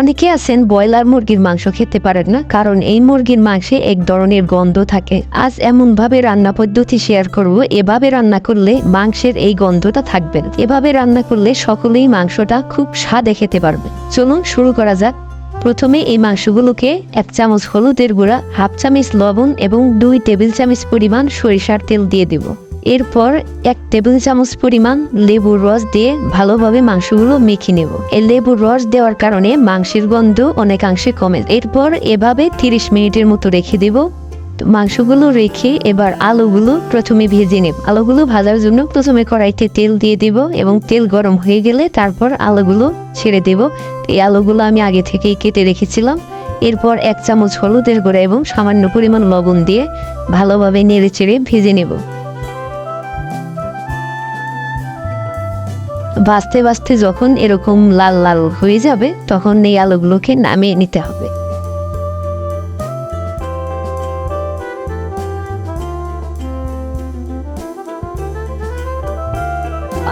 অনেকে আছেন ব্রয়লার মুরগির মাংস খেতে পারেন না, কারণ এই মুরগির মাংসে এক ধরনের গন্ধ থাকে। আজ এমনভাবে রান্না পদ্ধতি শেয়ার করব, এভাবে রান্না করলে মাংসের এই গন্ধটা থাকবে না। এভাবে রান্না করলে সকলেই মাংসটা খুব স্বাদে খেতে পারবে। চলুন শুরু করা যাক। প্রথমে এই মাংসগুলোকে 1 চামচ হলুদের গুঁড়া, 1/2 চামচ লবণ এবং 2 টেবিল চামচ পরিমাণ সরিষার তেল দিয়ে দেব। এরপর 1 টেবিল চামচ পরিমাণ লেবুর রস দিয়ে ভালোভাবে মাংসগুলো মেখে নেব। এই লেবুর রস দেওয়ার কারণে মাংসের গন্ধ অনেকাংশে কমে। এরপর এভাবে 30 মিনিটের মতো রেখে দেব। মাংসগুলো রেখে এবার আলুগুলো প্রথমে ভেজে নেব। আলুগুলো ভাজার জন্য প্রথমে কড়াইতে তেল দিয়ে দেব এবং তেল গরম হয়ে গেলে তারপর আলুগুলো ছেড়ে দেব। এই আলুগুলো আমি আগে থেকেই কেটে রেখেছিলাম। এরপর 1 চামচ হলুদের গুঁড়া এবং সামান্য পরিমাণ লবণ দিয়ে ভালোভাবে নেড়ে চেড়ে ভেজে নেব। ভাজতে ভাজতে যখন এরকম লাল লাল হয়ে যাবে তখন এই আলুগুলোকে নামিয়ে নিতে হবে।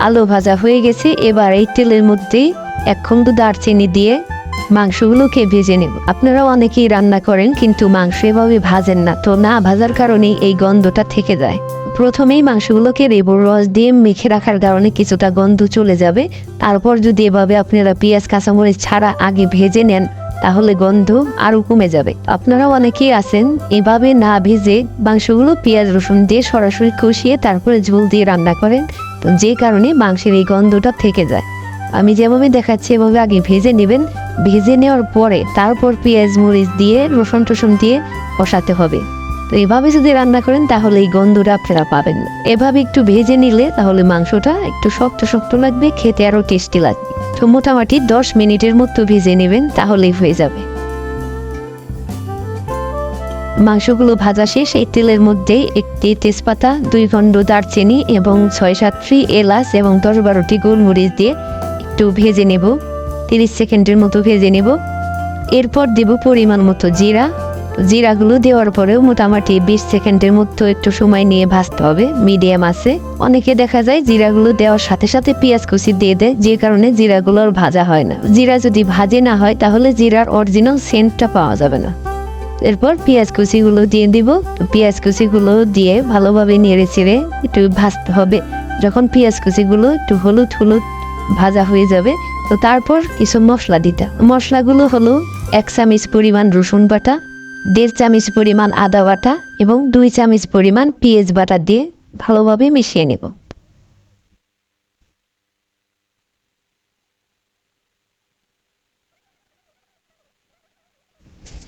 আলু ভাজা হয়ে গেছে। এবার এই তেলের মধ্যে 1 খন্ড দারচিনি দিয়ে মাংসগুলোকে ভেজে নেব। আপনারা অনেকেই রান্না করেন কিন্তু মাংস এভাবে ভাজেন না, তো না ভাজার কারণে এই গন্ধটা থেকে যায়। প্রথমেই মাংসগুলোকে লেবুর রস দিয়ে মেখে রাখার কারণে কিছুটা গন্ধ চলে যাবে। তারপর যদি এভাবে আপনারা পেঁয়াজ কাঁচামরিচ ছাড়া আগে ভেজে নেন তাহলে গন্ধ আরও কমে যাবে। আপনারাও অনেকেই আছেন এভাবে না ভেজে মাংসগুলো পেঁয়াজ রসুন দিয়ে সরাসরি কষিয়ে তারপরে ঝোল দিয়ে রান্না করেন, তো যে কারণে মাংসের এই গন্ধটা থেকে যায়। আমি যেভাবে দেখাচ্ছি এভাবে আগে ভেজে নেবেন। ভেজে নেওয়ার পরে তারপর পেঁয়াজ মরিচ দিয়ে রসুন টসুন দিয়ে কষাতে হবে। তো এভাবে যদি রান্না করেন তাহলে এই গন্ধটা আপনারা পাবেন না। এভাবে একটু ভেজে নিলে তাহলে মাংসটা একটু শক্ত শক্ত লাগবে, খেতে আরও টেস্টি লাগবে। তো মোটামুটি 10 মিনিটের মতো ভেজে নেবেন, তাহলেই হয়ে যাবে। মাংসগুলো ভাজা শেষ। এই তেলের মধ্যে 1টি তেজপাতা, 2 খন্ড দারচিনি এবং 6-7টি এলাচ এবং 10-12টি গোলমরিচ দিয়ে একটু ভেজে নেব। 30 সেকেন্ডের মতো ভেজে নেব। এরপর দেব পরিমাণ মতো জিরা। জিরাগুলো দেওয়ার পরেও মোটামুটি 20 সেকেন্ডের মতো একটু সময় নিয়ে ভাজতে হবে মিডিয়াম আছে। অনেকে দেখা যায় জিরাগুলো দেওয়ার সাথে সাথে পেঁয়াজ কুচি দিয়ে দেয়, যে কারণে জিরাগুলো আর ভাজা হয় না। জিরা যদি ভাজে না হয় তাহলে জিরার অরিজিনাল সেন্টটা পাওয়া যাবে না। এরপর পেঁয়াজ কুচিগুলো দিয়ে দিব। পেঁয়াজ কুচিগুলো দিয়ে ভালোভাবে নেড়ে চেড়ে একটু ভাজতে হবে। যখন পেঁয়াজ কুচিগুলো একটু হলুদ হলুদ ভাজা হয়ে যাবে তো তারপর কিছু মশলা দিতে। মশলাগুলো হলো 1 চামচ পরিমাণ রসুন বাটা, 1.5 চামচ পরিমাণ আদা বাটা এবং 2 চামচ পরিমাণ পেঁয়াজ বাটা দিয়ে ভালোভাবে মিশিয়ে নেব।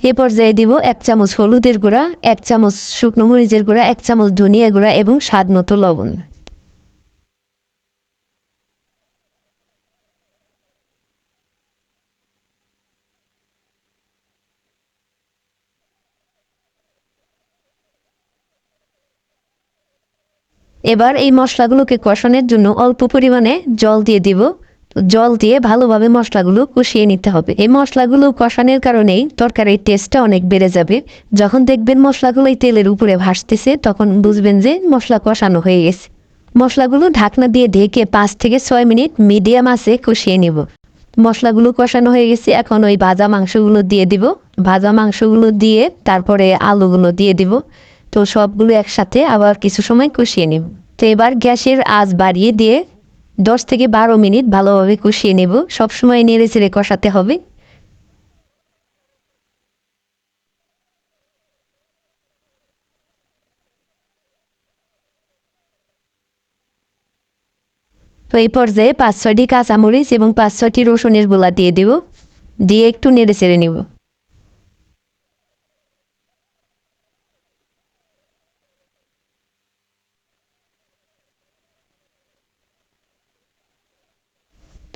এ পর্যায়ে দিব 1 চামচ হলুদের গুঁড়া, 1 চামচ শুকনো মরিচের গুঁড়া, 1 চামচ ধনিয়া গুঁড়া এবং স্বাদ মতো লবণ। এবার এই মশলাগুলোকে কষানোর জন্য অল্প পরিমাণে জল দিয়ে দিব। জল দিয়ে ভালোভাবে মশলাগুলো কষিয়ে নিতে হবে। এই মশলাগুলো কষানোর কারণেই তরকারির টেস্টটা অনেক বেড়ে যাবে। যখন দেখবেন মশলাগুলো এই তেলের উপরে ভাসতেছে তখন বুঝবেন যে মশলা কষানো হয়ে গেছে। মশলাগুলো ঢাকনা দিয়ে ঢেকে 5 থেকে 6 মিনিট মিডিয়াম আঁচে কষিয়ে নেব। মশলাগুলো কষানো হয়ে গেছে, এখন ওই ভাজা মাংসগুলো দিয়ে দিব। ভাজা মাংসগুলো দিয়ে তারপরে আলুগুলো দিয়ে দিব। তো সবগুলো একসাথে আবার কিছু সময় কষিয়ে নেব। তো এবার গ্যাসের আঁচ বাড়িয়ে দিয়ে 10 থেকে 12 মিনিট ভালোভাবে কষিয়ে নেব। সবসময় নেড়ে চেড়ে কষাতে হবে। তো এই পর্যায়ে 5-6টি কাঁচামরিচ এবং 5-6টি রসুনের গোলা দিয়ে দেব। দিয়ে একটু নেড়ে চেড়ে নেব।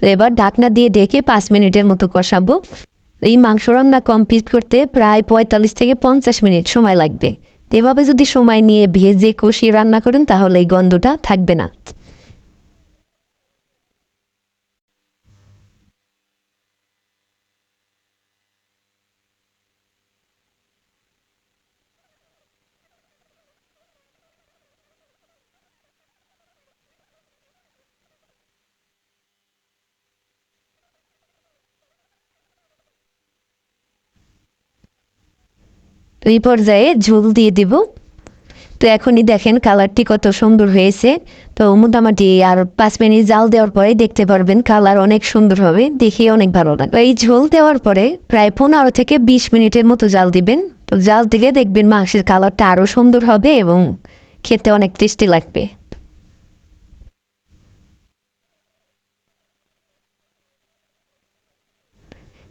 তো এবার ঢাকনা দিয়ে ঢেকে 5 মিনিটের মতো কষাবো। এই মাংস রান্না কমপ্লিট করতে প্রায় 45 থেকে 50 মিনিট সময় লাগবে। এভাবে যদি সময় নিয়ে ভেজে কষিয়ে রান্না করেন তাহলে এই গন্ধটা থাকবে না। এই পর্যায়ে ঝোল দিয়ে দিব। তো এখনই দেখেন কালারটি কত সুন্দর হয়েছে। তো মোটামুটি আর 5 মিনিট জাল দেওয়ার পরে দেখতে পারবেন কালার অনেক সুন্দর হবে, দেখে অনেক ভালো লাগবে। এই ঝোল দেওয়ার পরে প্রায় 15 থেকে 20 মিনিটের মতো জাল দিবেন। তো জাল থেকে দেখবেন মাংসের কালারটা আরও সুন্দর হবে এবং খেতে অনেক টেস্টি লাগবে।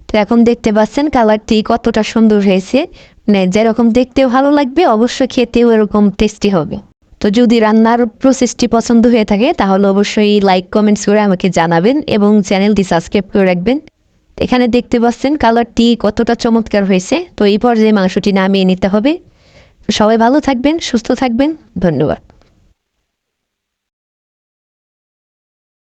তো এখন দেখতে পাচ্ছেন কালারটি কতটা সুন্দর হয়েছে, মানে যেরকম দেখতেও ভালো লাগবে অবশ্যই খেতেও এরকম টেস্টি হবে। তো যদি রান্নার প্রসেসটি পছন্দ হয়ে থাকে তাহলে অবশ্যই লাইক কমেন্টস করে আমাকে জানাবেন এবং চ্যানেলটি সাবস্ক্রাইব করে রাখবেন। এখানে দেখতে পাচ্ছেন কালারটি কতটা চমৎকার হয়েছে। তো এই পর্যায়ে মাংসটি নামিয়ে নিতে হবে। সবাই ভালো থাকবেন, সুস্থ থাকবেন, ধন্যবাদ।